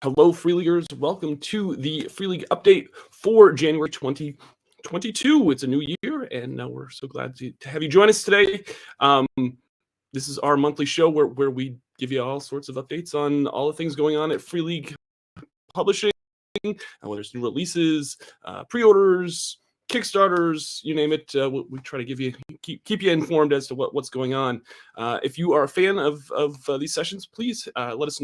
Hello, Free Leaguers. Welcome to the Free League update for January 2022. It's a new year, and we're so glad to have you join us today. This is our monthly show where we give you all sorts of updates on all the things going on at Free League Publishing, whether it's new releases, pre-orders, Kickstarters, you name it. We try to give you keep you informed as to what's going on. If you are a fan of these sessions, please let us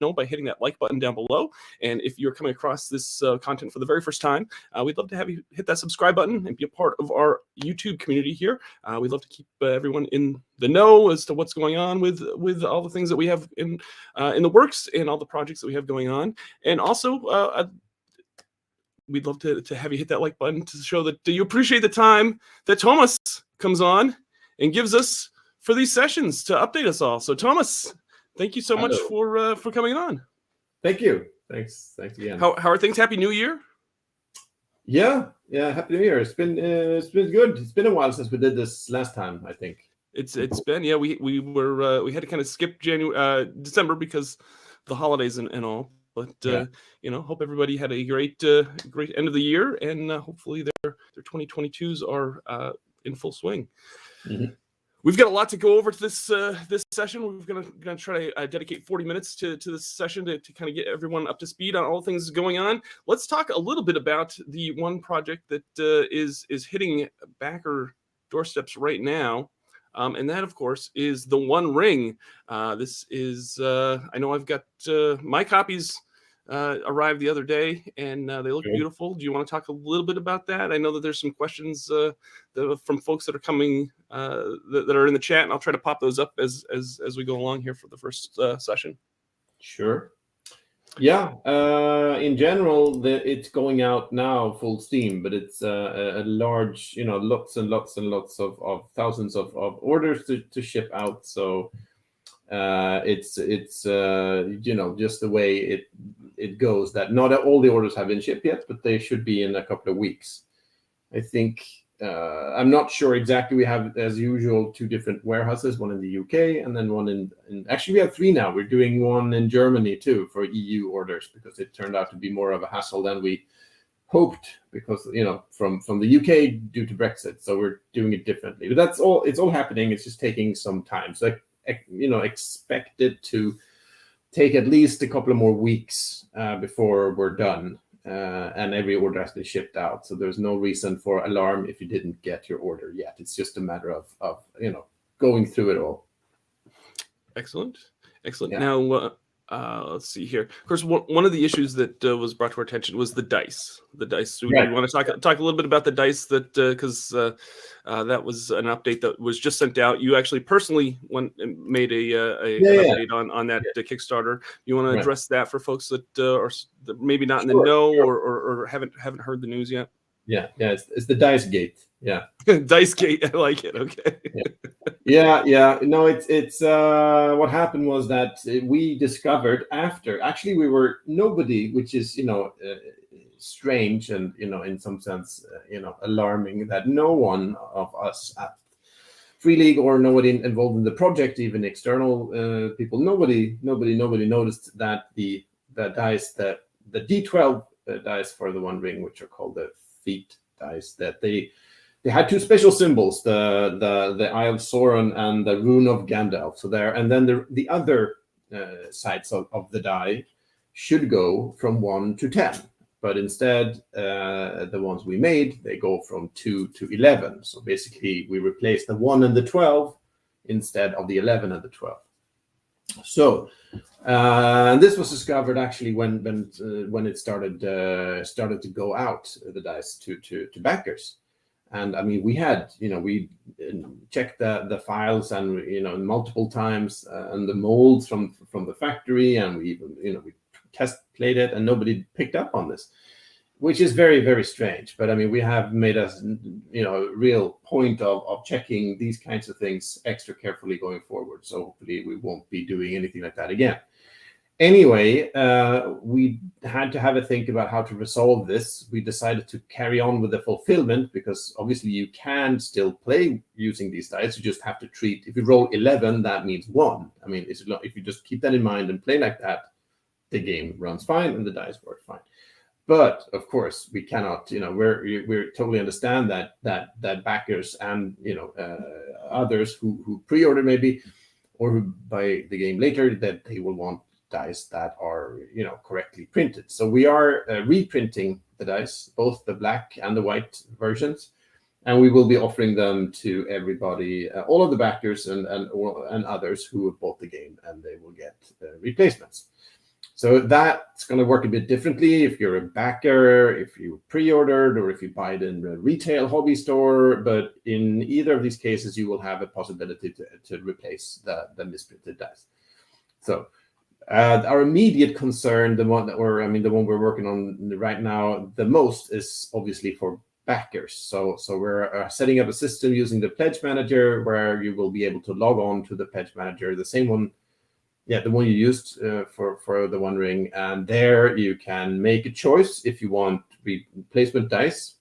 know by hitting that like button down below. And if you're coming across this content for the very first time, we'd love to have you hit that subscribe button and be a part of our YouTube community here. We'd love to keep everyone in the know as to what's going on with all the things that we have in the works and all the projects that we have going on. And also, we'd love to have you hit that like button to show that you appreciate the time that Tomas comes on and gives us for these sessions to update us all. So Tomas, thank you so much for coming on. Thank you. Thanks again. How are things? Happy New Year. Yeah. Happy New Year. It's been good. It's been a while since we did this last time, I think. It's been, yeah. We had to kind of skip December because the holidays and all. But hope everybody had a great end of the year, and hopefully their 2022s are in full swing. Mm-hmm. We've got a lot to go over to this session. We're gonna try to dedicate 40 minutes to this session to kind of get everyone up to speed on all things going on. Let's talk a little bit about the one project that is hitting backer doorsteps right now. And that, of course, is the One Ring. This is, I know I've got my copies arrived the other day, and they look beautiful. Do you want to talk a little bit about that? I know that there's some questions from folks that are coming that are in the chat, and I'll try to pop those up as we go along here for the first session. Sure. Yeah. In general, it's going out now full steam, but it's a large, lots and lots and lots of thousands of orders to ship out. So it's just the way it goes, that not all the orders have been shipped yet, but they should be in a couple of weeks. I think I'm not sure exactly. We have, as usual, 2 different warehouses, one in the UK and then one in actually we have 3 now. We're doing one in Germany too for EU orders, because it turned out to be more of a hassle than we hoped, because from the UK due to Brexit. So we're doing it differently, but that's all. It's all happening. It's just taking some time. So expect it to take at least a couple of more weeks before we're done. And every order has been shipped out, so there's no reason for alarm if you didn't get your order yet. It's just a matter of going through it all. Excellent. Yeah. Now, let's see here. Of course, one of the issues that was brought to our attention was the dice. So we want to talk a little bit about the dice, that because that was an update that was just sent out. You actually personally went and made an update on that Kickstarter. You want to address that for folks that are maybe not in the know or haven't heard the news yet? Yeah. It's the Dice Gate. Yeah. Dice Gate. I like it. Okay. Yeah. No, it's what happened was that we discovered after, actually we were nobody, which is strange and in some sense alarming, that no one of us at Free League or nobody involved in the project, even external people, nobody noticed that the dice, the D12 dice for the One Ring, which are called the feet dice, that they had 2 special symbols, the Eye of Sauron and the Rune of Gandalf. So there, and then the other sides of the die should go from 1 to 10, but instead the ones we made, they go from 2 to 11. So basically we replaced the 1 and the 12 instead of the 11 and the 12. So this was discovered actually when it started to go out, the dice to backers. And I mean, we had, we checked the files and multiple times, and the molds from the factory, and we even we test played it, and nobody picked up on this, which is very, very strange. But I mean, we have made a real point of checking these kinds of things extra carefully going forward. So hopefully we won't be doing anything like that again. Anyway, we had to have a think about how to resolve this. We decided to carry on with the fulfillment, because obviously you can still play using these dice. You just have to treat, if you roll 11, that means 1. I mean, if you just keep that in mind and play like that, the game runs fine and the dice work fine. But of course, we cannot. We totally understand that backers and others who pre-order maybe or who buy the game later, that they will want dice that are correctly printed. So we are reprinting the dice, both the black and the white versions, and we will be offering them to everybody, all of the backers and others who have bought the game, and they will get replacements. So that's going to work a bit differently if you're a backer, if you pre-ordered, or if you buy it in a retail hobby store. But in either of these cases, you will have a possibility to replace the misprinted dice. So our immediate concern, the one we're working on right now the most, is obviously for backers. So we're setting up a system using the Pledge Manager where you will be able to log on to the Pledge Manager, the same one. Yeah, the one you used for the One Ring, and there you can make a choice if you want replacement dice,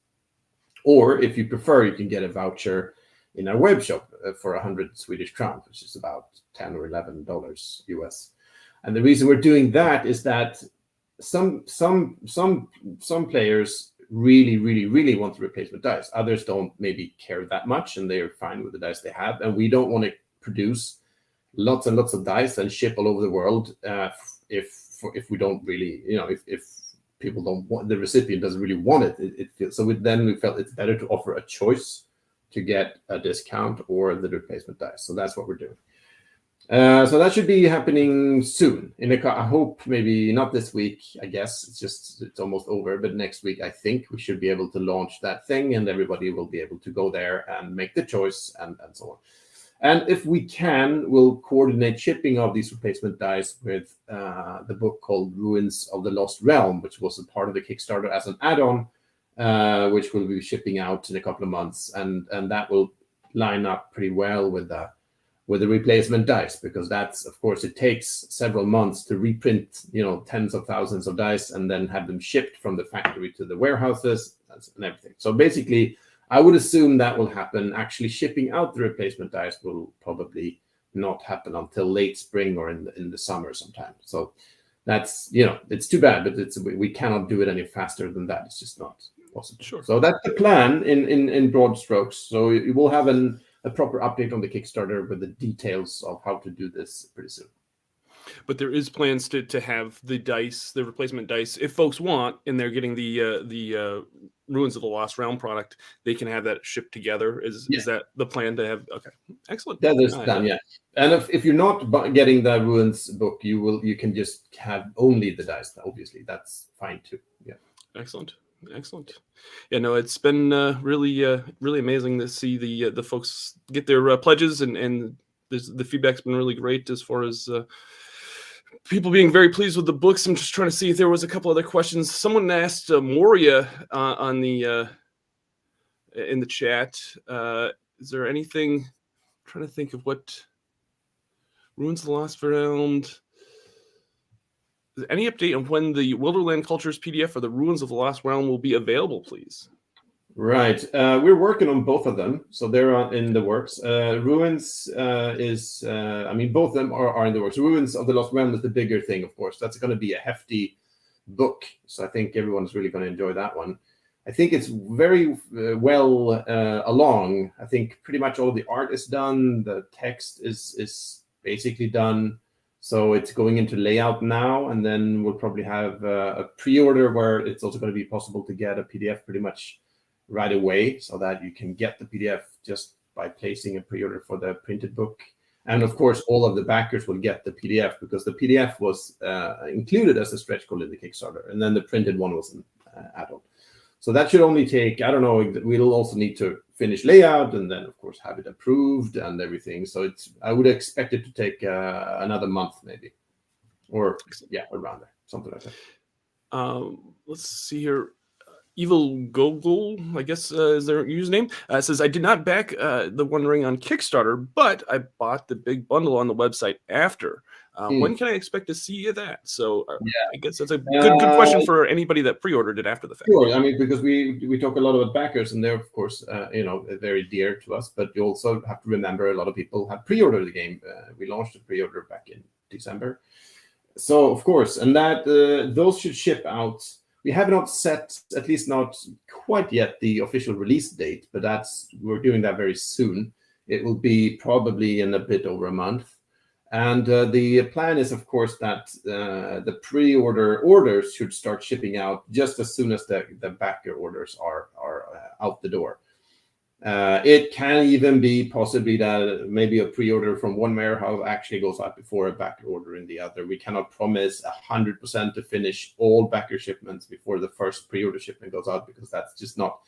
or if you prefer, you can get a voucher in our web shop for 100 Swedish crowns, which is about $10 or $11 US. And the reason we're doing that is that some players really want the replacement dice. Others don't maybe care that much, and they're fine with the dice they have. And we don't want to produce lots and lots of dice and ship all over the world if we don't really, if people don't want, the recipient doesn't really want it. Then we felt it's better to offer a choice to get a discount or the replacement dice. So that's what we're doing. So that should be happening soon. I hope maybe not this week. I guess it's almost over, but next week I think we should be able to launch that thing, and everybody will be able to go there and make the choice and so on. And if we can, we'll coordinate shipping of these replacement dice with the book called Ruins of the Lost Realm, which was a part of the Kickstarter as an add-on, which we'll be shipping out in a couple of months, and that will line up pretty well with the replacement dice, because that's, of course, it takes several months to reprint, tens of thousands of dice and then have them shipped from the factory to the warehouses and everything. So basically, I would assume that will happen. Actually, shipping out the replacement dice will probably not happen until late spring or in the summer sometime. So that's, it's too bad, but we cannot do it any faster than that. It's just not possible. Sure. So that's the plan in broad strokes. So you will have a proper update on the Kickstarter with the details of how to do this pretty soon. But there is plans to have the dice, the replacement dice, if folks want, and they're getting the Ruins of the Lost Realm product, they can have that shipped together. Is that the plan to have? Okay, excellent. That is done, yeah. And if you're not getting the Ruins book, you can just have only the dice. Obviously, that's fine too. Yeah. Excellent. Yeah, no, it's been really amazing to see the folks get their pledges, and the feedback's been really great as far as people being very pleased with the books. I'm just trying to see if there was a couple other questions. Someone asked Moria on the in the chat. Is there anything? I'm trying to think of what Ruins of the Lost Realm. Any update on when the Wilderland Cultures PDF for the Ruins of the Lost Realm will be available, please? Right. We're working on both of them, so they're in the works. Ruins is, both of them are in the works. Ruins of the Lost Realm is the bigger thing, of course. That's going to be a hefty book, so I think everyone's really going to enjoy that one. I think it's very well along. I think pretty much all of the art is done. The text is basically done. So it's going into layout now, and then we'll probably have a pre-order where it's also going to be possible to get a PDF pretty much right away, so that you can get the PDF just by placing a pre-order for the printed book. And of course, all of the backers will get the PDF, because the PDF was included as a stretch goal in the Kickstarter, and then the printed one was an add-on. So that should only take, I don't know, we'll also need to finish layout and then, of course, have it approved and everything. So I would expect it to take another month maybe, or around there, something like that. Let's see here. Evil Gogol, I guess is their username, says, I did not back the One Ring on Kickstarter, but I bought the big bundle on the website after. When can I expect to see that? So I guess that's a good question for anybody that pre-ordered it after the fact. Sure. Because we talk a lot about backers, and they're, of course, very dear to us, but you also have to remember a lot of people have pre-ordered the game. We launched a pre-order back in December. So of course, and that those should ship out. We have not set, at least not quite yet, the official release date, but we're doing that very soon. It will be probably in a bit over a month. And the plan is, of course, that the pre-order orders should start shipping out just as soon as the backer orders are out the door. It can even be possibly that maybe a pre-order from one warehouse actually goes out before a backer order in the other. We cannot promise 100% to finish all backer shipments before the first pre-order shipment goes out, because that's just not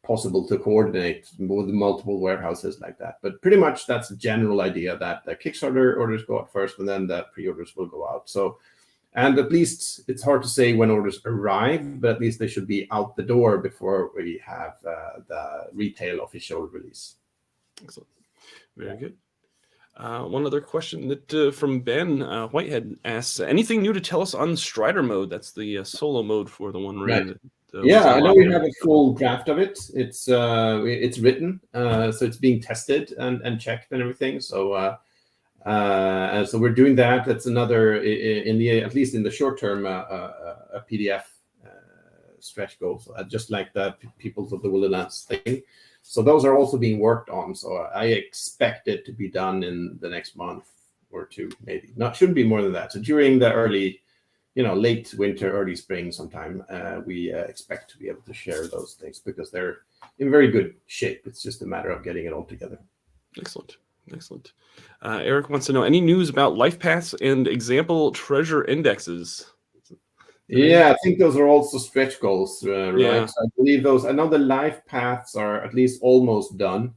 possible to coordinate with multiple warehouses like that. But pretty much that's the general idea, that the Kickstarter orders go out first and then the pre-orders will go out. So, and at least it's hard to say when orders arrive, but at least they should be out the door before we have the retail official release. Excellent. Very good. One other question that from Ben Whitehead asks, anything new to tell us on Strider mode? That's the solo mode for the One Ring. Right. Yeah, I know we have a full draft of it. It's written, so it's being tested and checked and everything. So so we're doing that. That's another, at least in the short term, a PDF stretch goal, just like the Peoples of the Wilderness thing. So those are also being worked on. So I expect it to be done in the next month or two, maybe. Shouldn't be more than that. So during the early, late winter, early spring sometime, we expect to be able to share those things, because they're in very good shape. It's just a matter of getting it all together. Excellent. Excellent. Eric wants to know, any news about life paths and example treasure indexes? Yeah, I think those are also stretch goals, right? Yeah. So I believe those. I know the life paths are at least almost done.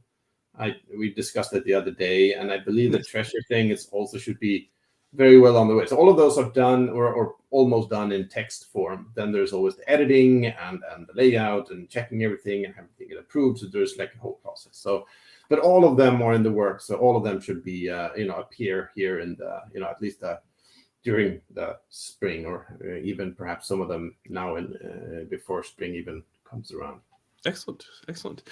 We discussed it the other day, and I believe the treasure thing should be very well on the way. So all of those are done or almost done in text form. Then there's always the editing and the layout and checking everything and having it approved. So there's like a whole process. So, but all of them are in the works. So all of them should be appear here in the at least during the spring, or even perhaps some of them now before spring even comes around. Excellent. Excellent.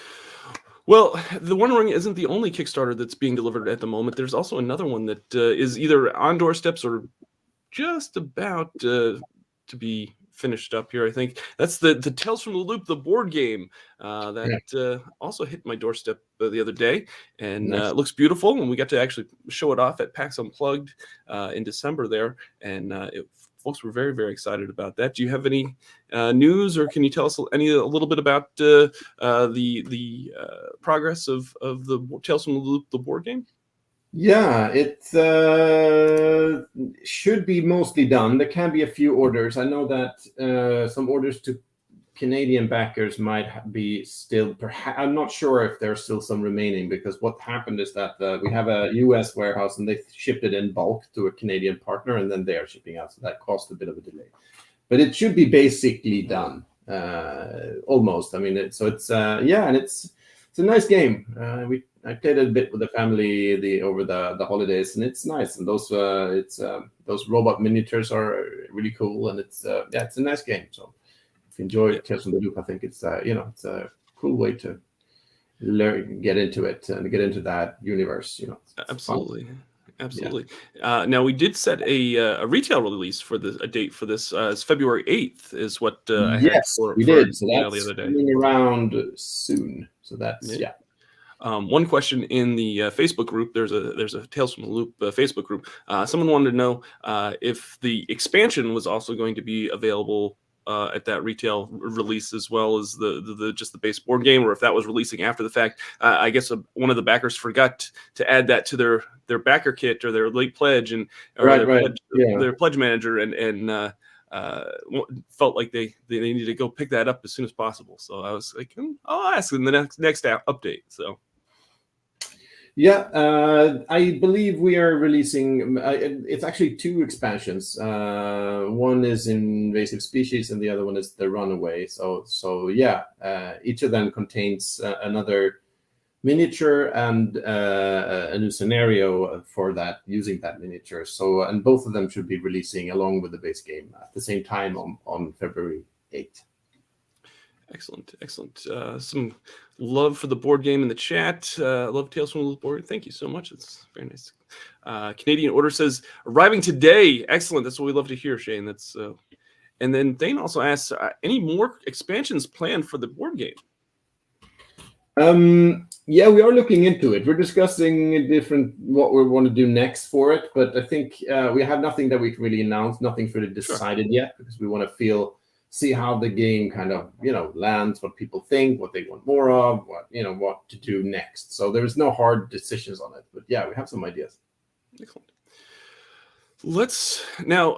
Well, the One Ring isn't the only Kickstarter that's being delivered at the moment. There's also another one that is either on doorsteps or just about to be finished up here, I think. That's the Tales from the Loop, the board game that also hit my doorstep the other day, and Nice. it looks beautiful, and we got to actually show it off at PAX Unplugged in December there, and folks were very, very excited about that. Do you have any news, or can you tell us a little bit about the progress of the Tales from the Loop, the board game? Yeah, it should be mostly done. There can be a few orders. I know that some orders to Canadian backers might be still, perhaps, I'm not sure if there's still some remaining, because what happened is that we have a US warehouse and they shipped it in bulk to a Canadian partner, and then they are shipping out. So that caused a bit of a delay. But it should be basically done, almost. I mean, it's a nice game. I played it a bit with the family over the holidays, and it's nice. And those robot miniatures are really cool, and it's a nice game. So if you enjoy Tales from the Loop, I think it's it's a cool way to get into it and get into that universe. Absolutely. Fun. Absolutely. Yeah. Now we did set a retail release for a date for this. It's February 8th is what I had for did. So the that's other day. coming around soon. So that's one question in the Facebook group. There's a Tales from the Loop Facebook group. Someone wanted to know if the expansion was also going to be available at that retail release, as well as the just the base board game, or if that was releasing after the fact. I guess one of the backers forgot to add that to their backer kit or their late pledge, and their pledge manager, and felt like they needed to go pick that up as soon as possible. So I was like, I'll ask in the next update. So. Yeah, I believe we are releasing, it's actually two expansions. One is Invasive Species and the other one is The Runaway. So yeah, each of them contains another miniature and a new scenario for that, using that miniature. So, and both of them should be releasing along with the base game at the same time on February 8th. Excellent. Some love for the board game in the chat. Love Tales from the Loop board. Thank you so much. It's very nice Canadian Order says arriving today. Excellent. That's what we love to hear, Shane. That's and then Thane also asks, any more expansions planned for the board game? Yeah, we are looking into it. We're discussing what we want to do next for it, but I think we have nothing that we can really announce. Nothing's really decided yet, because we want to see how the game kind of lands, what people think, what they want more of, what to do next. So there's no hard decisions on it, but yeah, we have some ideas. Excellent. Let's now.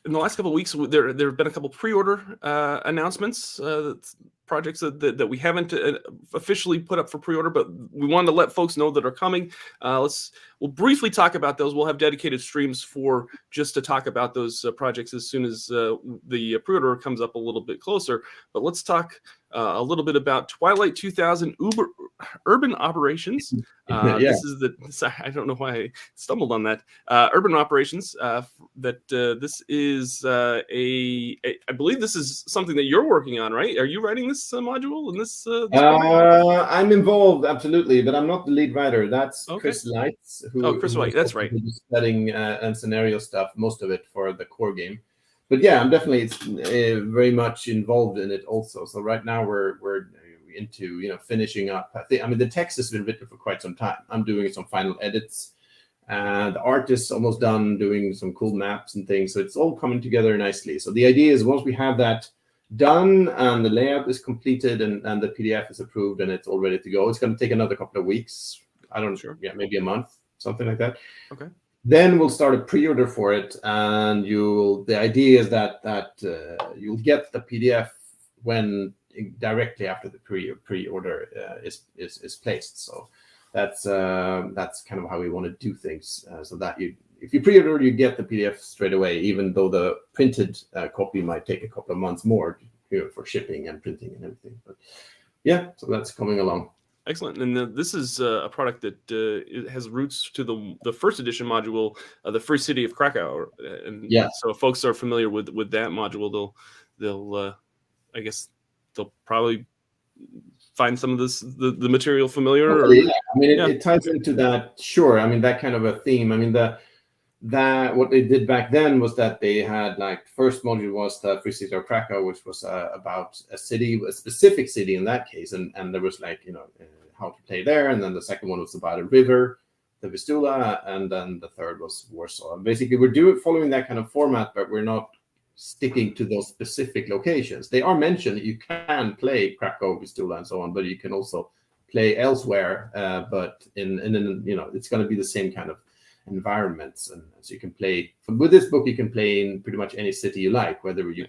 In the last couple of weeks, there have been a couple pre-order announcements, projects that we haven't officially put up for pre-order, but we wanted to let folks know that are coming. We'll briefly talk about those. We'll have dedicated streams just to talk about those projects as soon as the pre-order comes up a little bit closer. But let's talk a little bit about Twilight 2000 Urban Operations. I don't know why I stumbled on that. Urban Operations. This is I believe this is something that you're working on, right? Are you writing this module in this? I'm involved, absolutely, but I'm not the lead writer. That's okay. Chris Lights, Chris Light. That's right. Setting and scenario stuff, most of it for the core game. But yeah, I'm definitely very much involved in it also. So right now we're into finishing up. I mean the text has been written for quite some time. I'm doing some final edits, and the art is almost done, doing some cool maps and things. So it's all coming together nicely. So the idea is once we have that done and the layout is completed and the PDF is approved and it's all ready to go, it's going to take another couple of weeks. I don't know, sure. Yeah, maybe a month, something like that. Okay. Then we'll start a pre-order for it, and the idea is that you'll get the PDF when directly after the pre-order is placed. So that's kind of how we want to do things, so that if you pre-order, you get the PDF straight away, even though the printed copy might take a couple of months more for shipping and printing and everything. But yeah, so that's coming along. Excellent. And this is a product that has roots to the first edition module, the Free City of Krakow. And yeah. So if folks are familiar with that module, they'll I guess they'll probably find some of the material familiar. Yeah. I mean, it ties into that. Sure. I mean, that kind of a theme. I mean, that what they did back then was that they had first module was the Free City of Krakow, which was about a specific city in that case, and there was how to play there, and then the second one was about a river, the Vistula, and then the third was Warsaw. And basically, we're following that kind of format, but we're not sticking to those specific locations. They are mentioned that you can play Krakow, Vistula, and so on, but you can also play elsewhere. But in it's going to be the same kind of environments, and so you can play with this book. You can play in pretty much any city you like, whether your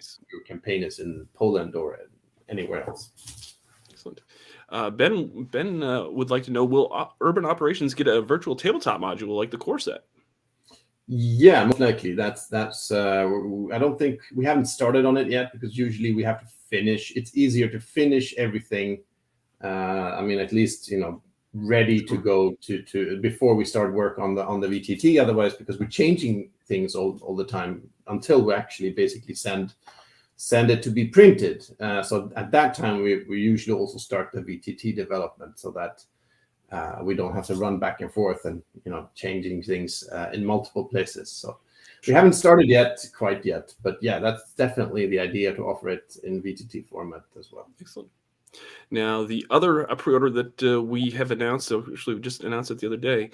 campaign is in Poland or anywhere else. Excellent. Ben would like to know: will Urban Operations get a virtual tabletop module like the core set? Yeah, most likely. That's. I don't think we haven't started on it yet, because usually we have to finish. It's easier to finish everything. I mean, at least ready to go to before we start work on the VTT. Otherwise, because we're changing things all the time until we actually basically send it to be printed. So at that time, we usually also start the VTT development, so that we don't have to run back and forth and changing things in multiple places. So we haven't started quite yet, but yeah, that's definitely the idea, to offer it in VTT format as well. Excellent. Now, the other pre-order that we have announced, so actually we just announced it the other day,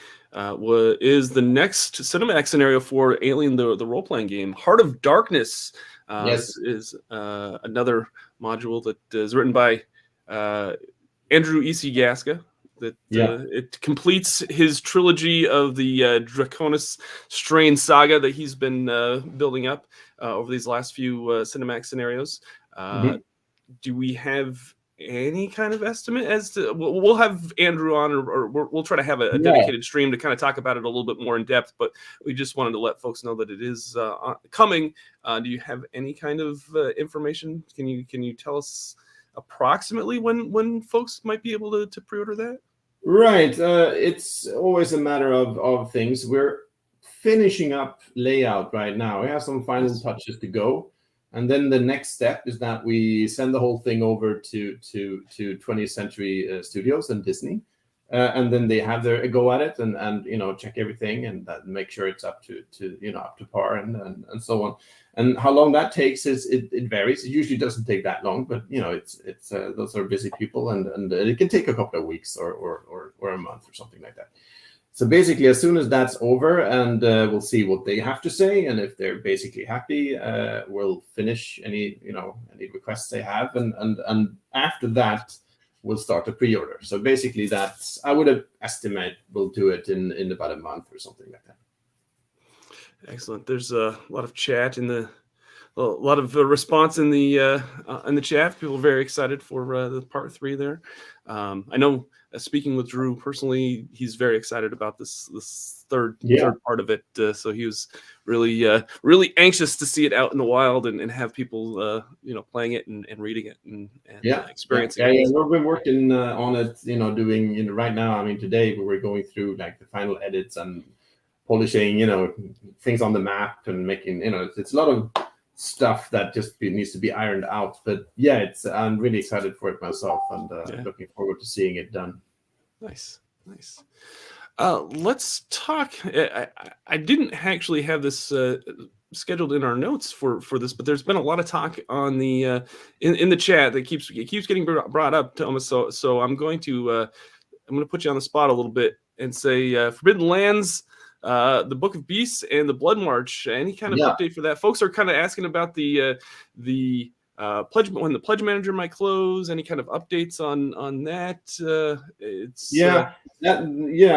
is the next cinematic scenario for Alien, the role-playing game. Heart of Darkness is another module that is written by Andrew E.C. Gaska. It completes his trilogy of the Draconis Strain saga that he's been building up over these last few cinematic scenarios. Do we have any kind of estimate as to? We'll have Andrew on, or we'll try to have a dedicated stream to kind of talk about it a little bit more in depth. But we just wanted to let folks know that it is coming. Do you have any kind of information? Can you tell us approximately when folks might be able to pre-order that? Right. It's always a matter of things. We're finishing up layout right now. We have some final touches to go. And then the next step is that we send the whole thing over to 20th Century Studios and Disney. and then they have their go at it and check everything and make sure it's up to up to par and so on. And how long that takes it varies. It usually doesn't take that long, but it's those are busy people, and it can take a couple of weeks or a month or something like that. So basically, as soon as that's over, and we'll see what they have to say, and if they're basically happy, we'll finish any requests they have, and after that, we'll start a pre-order. So basically, I would estimate we'll do it in about a month or something like that. Excellent. There's a lot of chat a lot of response in the chat. People are very excited for the part 3 there. I know, speaking with Drew personally, he's very excited about this third part of it. So he was really anxious to see it out in the wild and have people playing it and reading it and experiencing it. Yeah, we've been working on it. Doing right now. I mean, today we were going through like the final edits and polishing, things on the map and making, it's a lot of stuff that just needs to be ironed out. But yeah, I'm really excited for it myself, and looking forward to seeing it done. Nice. Let's talk. I didn't actually have this scheduled in our notes for this, but there's been a lot of talk on the in the chat that keeps getting brought up, Thomas. So I'm going to put you on the spot a little bit and say Forbidden Lands, the Book of Beasts, and the Bloodmarch. Any kind of update for that? Folks are kind of asking about the pledge, when the pledge manager might close. Any kind of updates on that?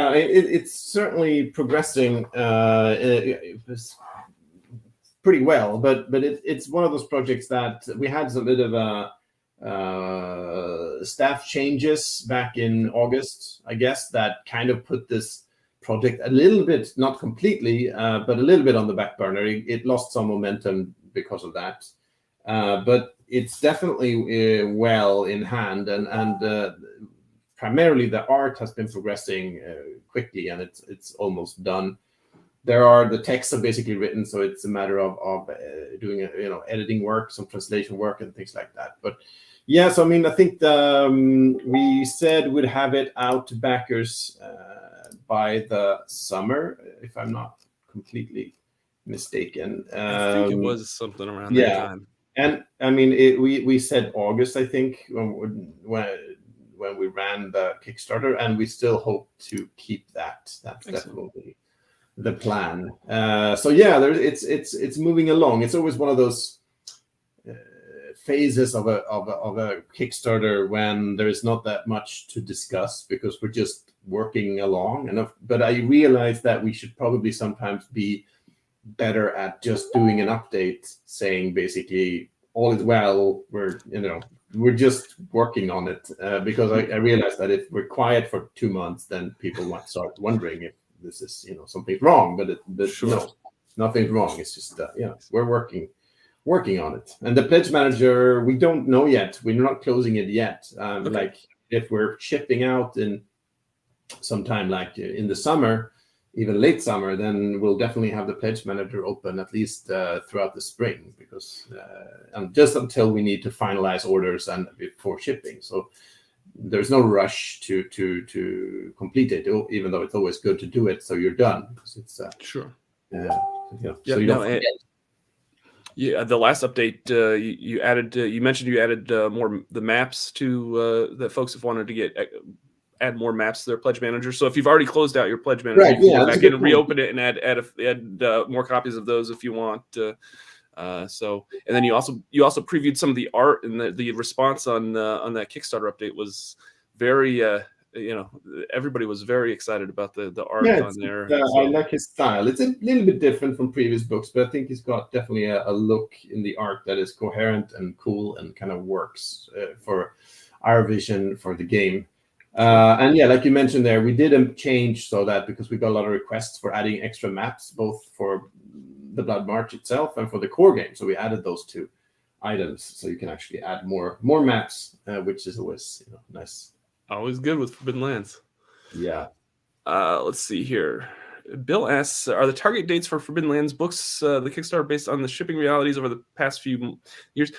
It's certainly progressing pretty well, but it's one of those projects that we had a bit of a staff changes back in August, I guess, that kind of put this project a little bit, not completely, but a little bit on the back burner. It lost some momentum because of that, but it's definitely well in hand, and primarily the art has been progressing quickly, and it's almost done. The texts are basically written, so it's a matter of doing editing work, some translation work, and things like that. But yeah, so I mean, I think we said we'd have it out to backers by the summer, if I'm not completely mistaken. I think it was something around that time. And I mean, we said August, I think, when we ran the Kickstarter, and we still hope to keep that. That's definitely the plan. So yeah, it's moving along. It's always one of those phases of a Kickstarter when there is not that much to discuss because we're just working along. But I realize that we should probably sometimes be better at just doing an update saying basically all is well. We're just working on it because I realize that if we're quiet for 2 months, then people might start wondering if this is something's wrong. But no, nothing's wrong. It's just we're working on it. And the pledge manager, we don't know yet. We're not closing it yet. Like if we're shipping out in sometime like in the summer, even late summer, then we'll definitely have the pledge manager open at least throughout the spring, because and just until we need to finalize orders and before shipping. So there's no rush to complete it, even though it's always good to do it so you're done. Because it's sure. So you don't forget. Yeah, the last update you added. You mentioned you added more the maps to that folks have wanted to add more maps to their pledge manager. So if you've already closed out your pledge manager, you can go back in and reopen it and add more copies of those if you want. So, and then you also previewed some of the art, and the response on that Kickstarter update was very. Everybody was very excited about the art on there. I like his style. It's a little bit different from previous books, but I think he's got definitely a look in the art that is coherent and cool and kind of works for our vision for the game. And yeah, like you mentioned there, we did a change so that because we got a lot of requests for adding extra maps, both for the Bloodmarch itself and for the core game. So we added those 2 items, so you can actually add more maps, which is always nice. Always good with Forbidden Lands. Yeah. Let's see here. Bill asks, are the target dates for Forbidden Lands books, the Kickstarter, based on the shipping realities over the past few years?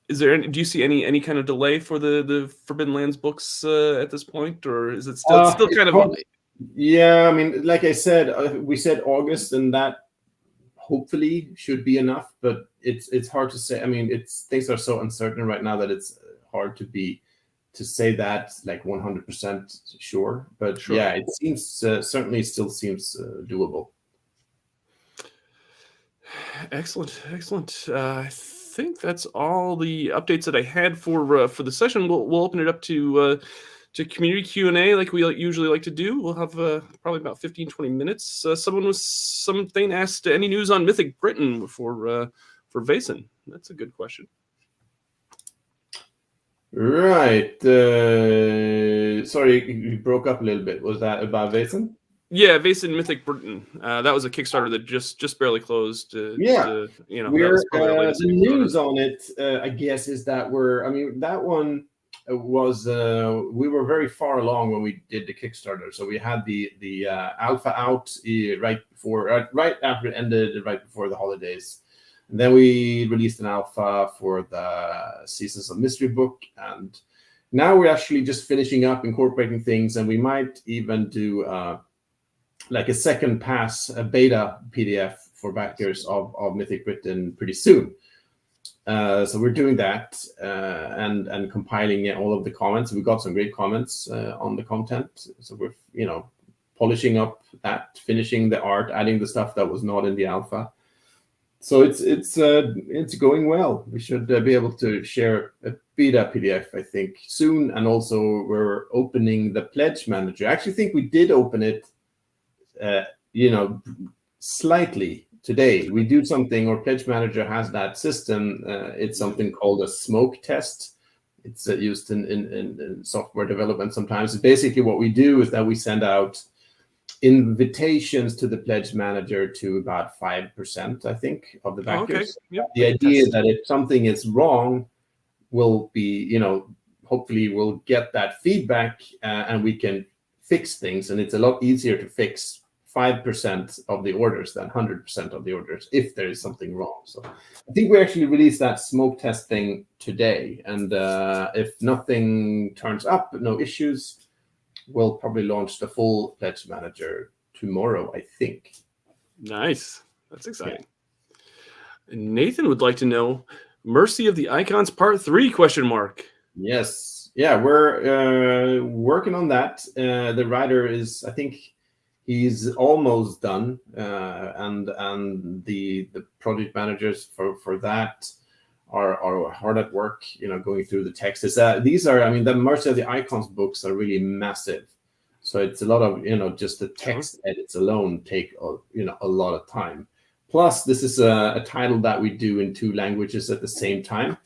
Is there do you see any kind of delay for the Forbidden Lands books at this point, or is it still kind of? Yeah, I mean, like I said, we said August, and that hopefully should be enough, but it's hard to say. I mean, things are so uncertain right now that it's hard to say that like 100% sure. But sure. Yeah, it seems certainly still seems doable. Excellent. I think that's all the updates that I had for the session. We'll open it up to community Q&A like we usually like to do. We'll have probably about 15-20 minutes. Someone with something asked, any news on Mythic Britain for Vaesen? That's a good question. Right. Sorry, you broke up a little bit. Was that about Vaesen? Yeah, Vaesen Mythic Britain. That was a Kickstarter that just barely closed. Yeah, that was probably our latest the news on it, I guess, is that that one was we were very far along when we did the Kickstarter, so we had the alpha out right after it ended, right before the holidays, and then we released an alpha for the Seasons of Mystery book, and now we're actually just finishing up incorporating things, and we might even do like a second pass, a beta PDF for backers of Mythic Britain pretty soon. So we're doing that and compiling all of the comments. We got some great comments on the content. So we're polishing up that, finishing the art, adding the stuff that was not in the alpha. So it's going well. We should be able to share a beta PDF, I think, soon. And also we're opening the Pledge Manager. I actually think we did open it slightly today. We do something, or Pledge Manager has that system. It's something called a smoke test. It's used in software development sometimes. Basically what we do is that we send out invitations to the Pledge Manager to about 5%, I think, of the backers. Okay. Yep. The idea is that if something is wrong, we'll be, hopefully we'll get that feedback and we can fix things. And it's a lot easier to fix 5% of the orders than 100% of the orders if there is something wrong. So I think we actually released that smoke test thing today. And if nothing turns up, no issues, we'll probably launch the full Pledge Manager tomorrow, I think. Nice. That's exciting. Yeah. Nathan would like to know, Mercy of the Icons Part 3, ? Yes. Yeah, we're working on that. The writer is, I think, he's almost done, and the project managers for that are hard at work, going through the text. These are, the Mercy of the Icons books are really massive, so it's a lot of just the text edits alone take a lot of time. Plus, this is a title that we do in 2 languages at the same time.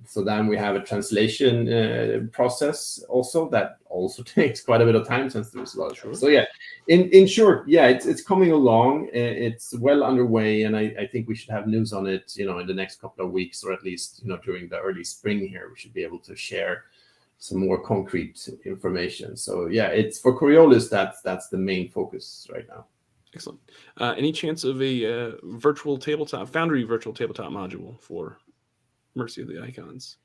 So then we have a translation process also that also takes quite a bit of time, since there's a lot of short. So yeah, in short, yeah, it's coming along. It's well underway, and I think we should have news on it, in the next couple of weeks, or at least during the early spring here, we should be able to share some more concrete information. So yeah, it's for Coriolis. That's the main focus right now. Excellent. Any chance of a virtual tabletop Foundry virtual tabletop module for Mercy of the Icons?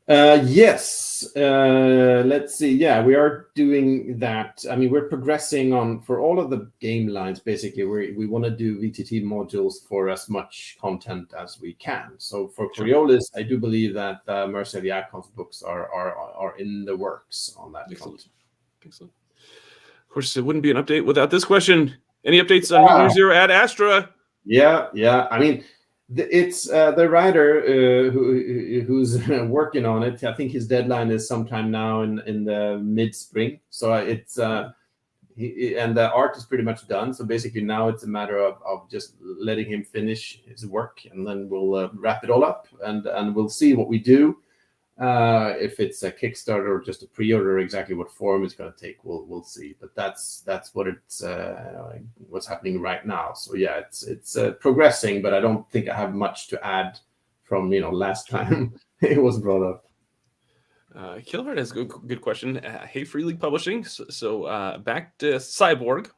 Yes. Let's see. Yeah, we are doing that. We're progressing for all of the game lines. Basically, we want to do VTT modules for as much content as we can. So for Coriolis, I do believe that Mercy of the Icons books are in the works on that. Excellent. Excellent. Of course, it wouldn't be an update without this question. Any updates on Mutant Zero Ad Astra? Yeah. It's the writer who's working on it. I think his deadline is sometime now in the mid-spring. So it's and the art is pretty much done. So basically now it's a matter of just letting him finish his work, and then we'll wrap it all up, and we'll see what we do. If it's a Kickstarter or just a pre-order, exactly what form it's going to take, we'll see. But that's what it's what's happening right now. So yeah, it's progressing, but I don't think I have much to add from last time it was brought up. Killheart has a good question. Hey, Free League Publishing. So back to Cyborg.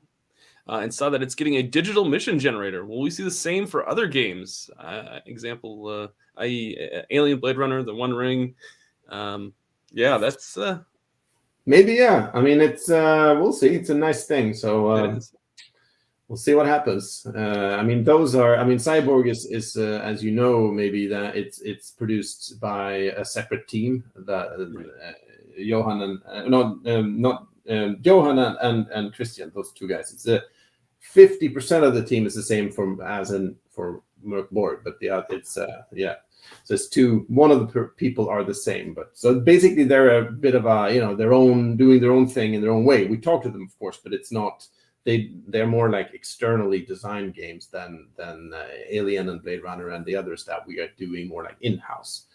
and saw that it's getting a digital mission generator. Will we see the same for other games? Example, i.e., Alien, Blade Runner, The One Ring. Yeah, that's maybe. Yeah, I mean, it's we'll see. It's a nice thing. So it is. we'll see what happens. I mean, those are. I mean, Cyborg is as you know, maybe that it's produced by a separate team. That Johan and Johan and Christian, those two guys. It's 50% of the team is the same for Merc Board, but it's yeah. So it's one of the people are the same, but so basically they're a bit of a doing their own thing in their own way. We talk to them, of course, but it's not. They're more like externally designed games than Alien and Blade Runner and the others that we are doing more like in-house.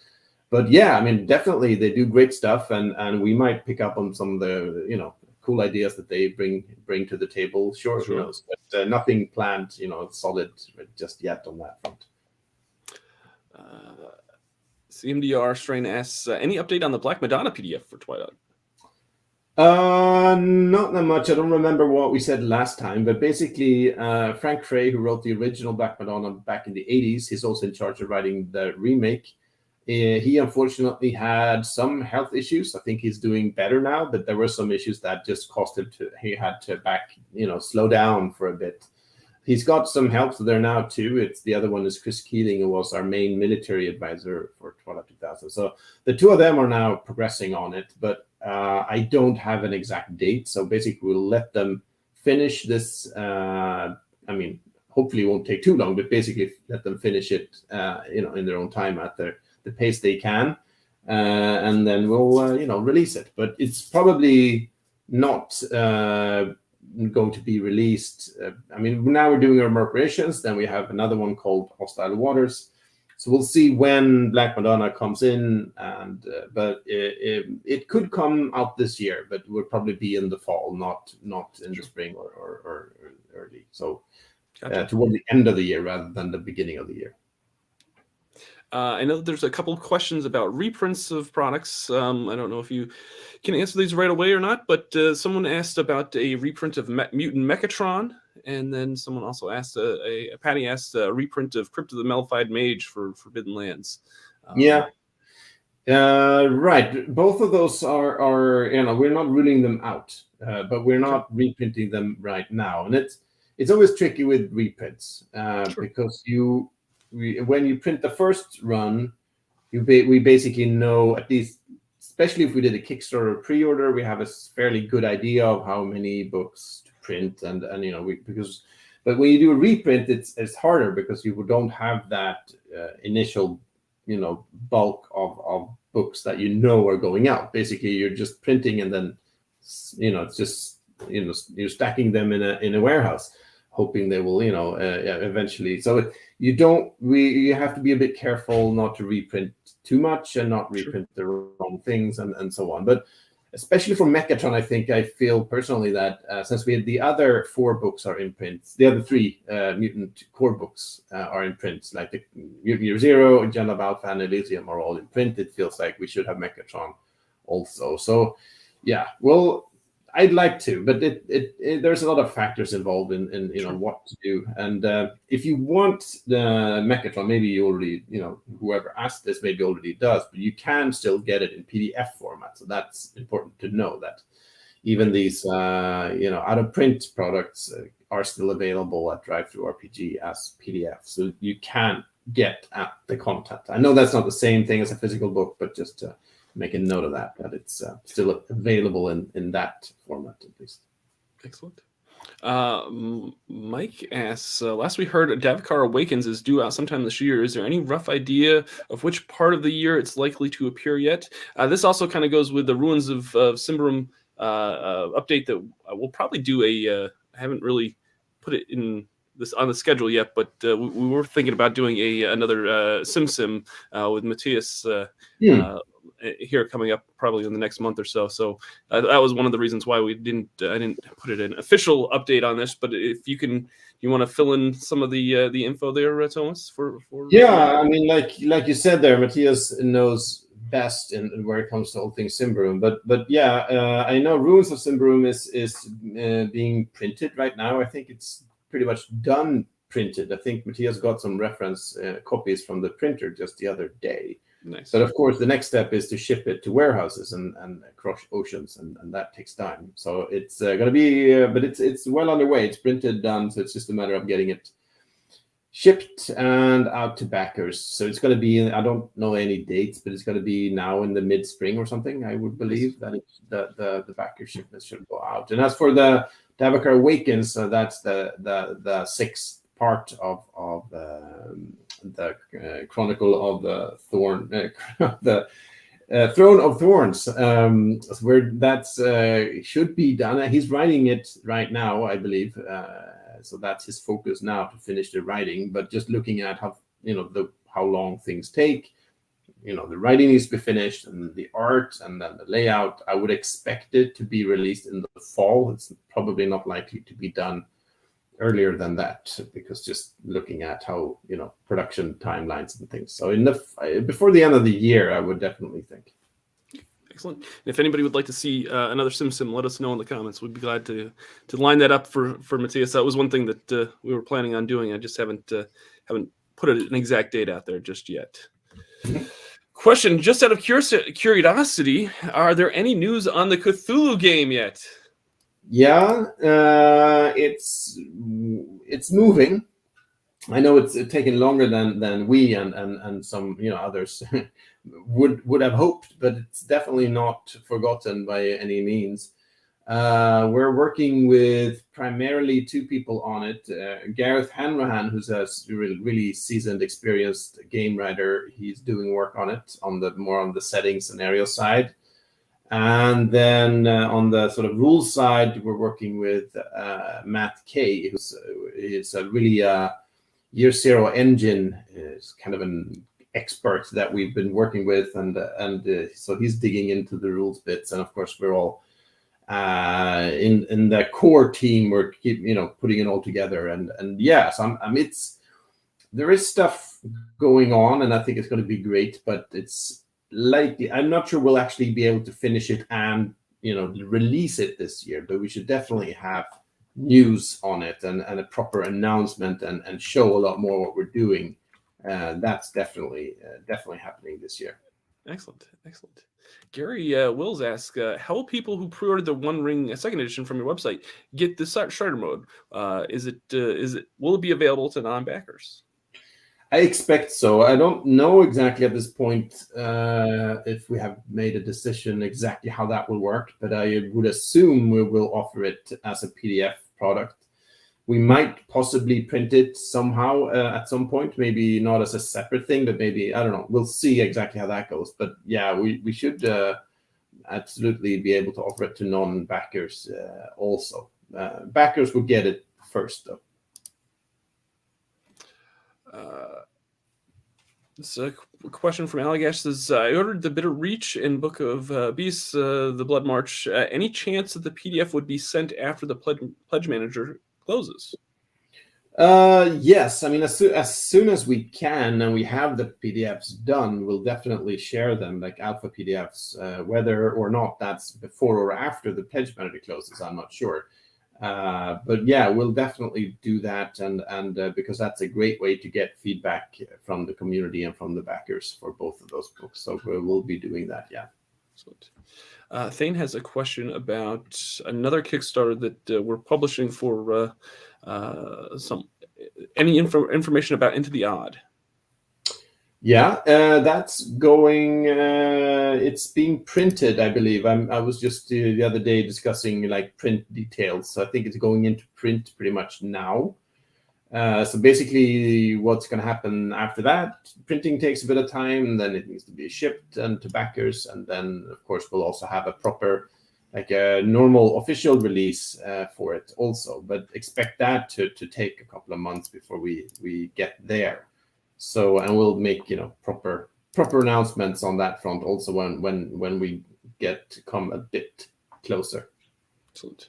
But yeah, I mean, definitely they do great stuff, and we might pick up on some of the cool ideas that they bring to the table. Sure. Who knows? But nothing planned, solid just yet on that front. CMDR Strain asks, any update on the Black Madonna PDF for Twilight? Not that much. I don't remember what we said last time, but basically, Frank Frey, who wrote the original Black Madonna back in the 80s, he's also in charge of writing the remake. He unfortunately had some health issues. I think he's doing better now, but there were some issues that just caused him he had to slow down for a bit. He's got some help there now too. The other one is Chris Keeling, who was our main military advisor for Twilight 2000. So the two of them are now progressing on it, but I don't have an exact date. So basically, we'll let them finish this. I mean, hopefully, it won't take too long, but basically, let them finish it, in their own time at the pace they can, and then we'll, release it. But it's probably not going to be released. I mean, now we're doing our operations. Then we have another one called Hostile Waters. So we'll see when Black Madonna comes in, and but it could come out this year, but it would probably be in the fall, not in the spring or early. So toward the end of the year rather than the beginning of the year. I know that there's a couple of questions about reprints of products. I don't know if you can answer these right away or not, but someone asked about a reprint of Mutant Mechatron, and then someone also asked, Patty asked a reprint of Crypt of the Mellified Mage for Forbidden Lands. Right. Both of those are we're not ruling them out, but we're not reprinting them right now, and it's always tricky with reprints because when you print the first run, we basically know, at least, especially if we did a Kickstarter pre-order, we have a fairly good idea of how many books to print, and but when you do a reprint, it's harder because you don't have that initial bulk of books that are going out. Basically, you're just printing, and then it's just you're stacking them in a warehouse, hoping they will eventually. So you have to be a bit careful not to reprint too much and not reprint the wrong things and so on. But especially for Mechatron, I feel personally that since we had the other 4 books are in print, the other 3 mutant core books are in print, like the Mutant Year Zero, Agenda of Alpha, and Elysium are all in print. It feels like we should have Mechatron also. So yeah, well, I'd like to, but there's a lot of factors involved in what to do. And if you want the Mechatron, maybe you already, whoever asked this maybe already does, but you can still get it in PDF format. So that's important to know, that even these out of print products are still available at DriveThruRPG as PDF. So you can get at the content. I know that's not the same thing as a physical book, but just to make a note of that it's still available in that format, at least. Excellent. Mike asks, last we heard Davkar Awakens is due out sometime this year. Is there any rough idea of which part of the year it's likely to appear yet? This also kind of goes with the Ruins of Symbaroum update that we'll probably do I haven't really put it in this on the schedule yet, but we were thinking about doing another Sim with Matthias here coming up probably in the next month or so. So that was one of the reasons why I didn't put it an official update on this. But if you want to fill in some of the info there, Thomas, for I mean, like you said there, Matthias knows best in where it comes to all things Symbaroum. But yeah, I know Ruins of Symbaroum is being printed right now. I think it's pretty much done printed. I think Matthias got some reference copies from the printer just the other day. Nice. But of course, the next step is to ship it to warehouses and across oceans, and that takes time. So it's going to be, but it's well underway. It's printed, done. So it's just a matter of getting it shipped and out to backers. So it's going to be, I don't know any dates, but it's going to be now in the mid-spring or something. I would believe that the backer shipments should go out. And as for the Davokar Awakens, that's the sixth part of the Chronicle of the Thorn, the Throne of Thorns, where that's should be done. He's writing it right now, I believe. So that's his focus now, to finish the writing. But just looking at how how long things take, the writing needs to be finished, and the art, and then the layout. I would expect it to be released in the fall. It's probably not likely to be done earlier than that, because just looking at how production timelines and things. So before the end of the year, I would definitely think. Excellent. If anybody would like to see another Sim, let us know in the comments. We'd be glad to line that up for Matthias. That was one thing that we were planning on doing. I just haven't put an exact date out there just yet. Question, just out of curiosity, are there any news on the Cthulhu game yet? Yeah, it's moving. I know it's taken longer than we and some others would have hoped, but it's definitely not forgotten by any means. We're working with primarily two people on it. Gareth Hanrahan, who's a really seasoned, experienced game writer. He's doing work on it more on the setting scenario side. And then on the sort of rules side, we're working with Matt Kay, who's a really Year Zero engine, is kind of an expert that we've been working with, and so he's digging into the rules bits. And of course, we're all in the core team. We're putting it all together, and yeah. So there is stuff going on, and I think it's going to be great, but it's likely, I'm not sure we'll actually be able to finish it and release it this year, but we should definitely have news on it and a proper announcement and show a lot more what we're doing. That's definitely happening this year. Excellent. Gary Wills asks, how will people who pre-ordered the One Ring second edition from your website get the starter mode? Will it be available to non-backers? I expect so. I don't know exactly at this point if we have made a decision exactly how that will work, but I would assume we will offer it as a PDF product. We might possibly print it somehow at some point, maybe not as a separate thing, but maybe, I don't know. We'll see exactly how that goes. But yeah, we should absolutely be able to offer it to non-backers also. Backers will get it first, though. This is a question from Allagash. Says, I ordered the Bitter Reach and Book of Beasts, the Bloodmarch. Any chance that the PDF would be sent after the Pledge Manager closes? Yes. I mean, as soon as we can and we have the PDFs done, we'll definitely share them, like alpha PDFs, whether or not that's before or after the Pledge Manager closes, I'm not sure. But yeah, we'll definitely do that, and because that's a great way to get feedback from the community and from the backers for both of those books. So we'll be doing that. Yeah. Excellent. Thane has a question about another Kickstarter that we're publishing for any information about Into the Odd. Yeah, that's going. It's being printed, I believe. I was just the other day discussing like print details. So I think it's going into print pretty much now. So basically, what's going to happen after that? Printing takes a bit of time, and then it needs to be shipped and to backers, and then of course we'll also have a proper, like a normal official release for it also. But expect that to take a couple of months before we get there. So, and we'll make proper announcements on that front also when we get to come a bit closer. Excellent.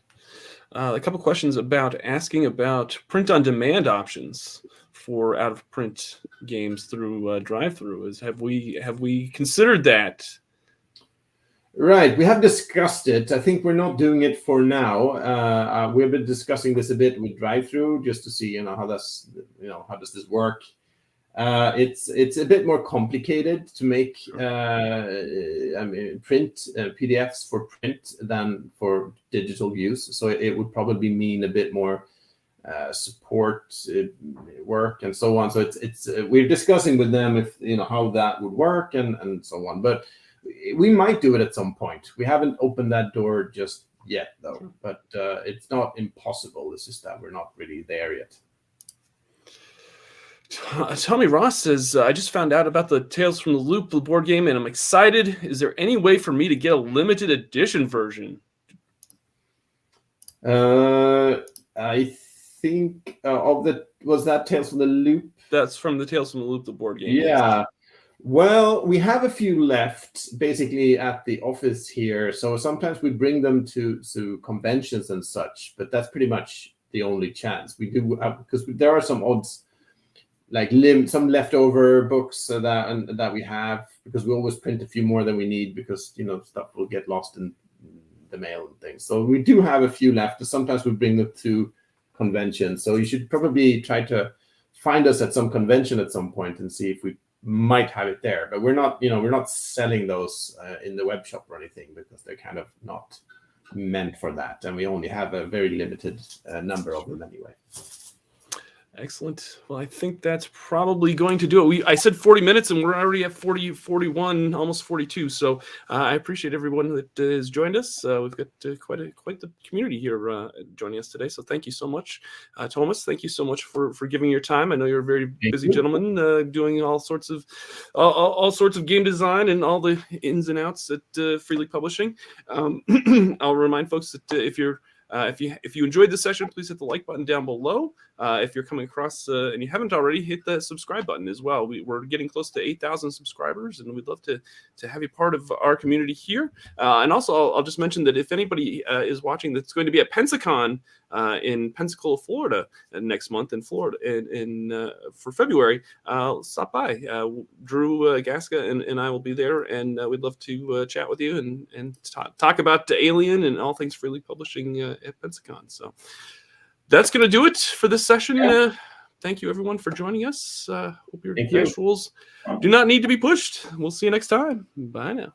A couple questions asking about print on demand options for out of print games through drive-through. Have we considered that? Right, we have discussed it. I think we're not doing it for now. We've been discussing this a bit with drive-through just to see, how does this work. It's a bit more complicated to make print PDFs for print than for digital use. So it would probably mean a bit more support work and so on. So it's we're discussing with them if how that would work and so on. But we might do it at some point. We haven't opened that door just yet, though. But it's not impossible. It's just that we're not really there yet. Tommy Ross says, I just found out about the Tales from the Loop, the board game, and I'm excited. Is there any way for me to get a limited edition version? I think was that Tales from the Loop? That's from the Tales from the Loop, the board game. Yeah. Well, we have a few left basically at the office here. So sometimes we bring them to conventions and such, but that's pretty much the only chance. We do because there are some odds, like some leftover books that we have, because we always print a few more than we need because stuff will get lost in the mail and things. So we do have a few left. Sometimes we bring them to conventions. So you should probably try to find us at some convention at some point and see if we might have it there. But we're not selling those in the web shop or anything because they're kind of not meant for that, and we only have a very limited number of them anyway. Excellent. Well, I think that's probably going to do it. I said 40 minutes, and we're already at 40, 41, almost 42. So I appreciate everyone that has joined us. We've got quite the community here joining us today. So thank you so much, Tomas. Thank you so much for giving your time. I know you're a very busy gentleman doing all sorts of game design and all the ins and outs at Free League Publishing. I'll remind folks that if you enjoyed this session, please hit the like button down below. If you're coming across and you haven't already, hit the subscribe button as well. We're getting close to 8,000 subscribers, and we'd love to have you part of our community here. And also, I'll just mention that if anybody is watching that's going to be at Pensacon in Pensacola, Florida next month in Florida for February, stop by. Drew Gaska and I will be there, and we'd love to chat with you and talk about Alien and all things Free League Publishing at Pensacon. So that's going to do it for this session. Yeah. Thank you, everyone, for joining us. Hope your dice rolls do not need to be pushed. We'll see you next time. Bye now.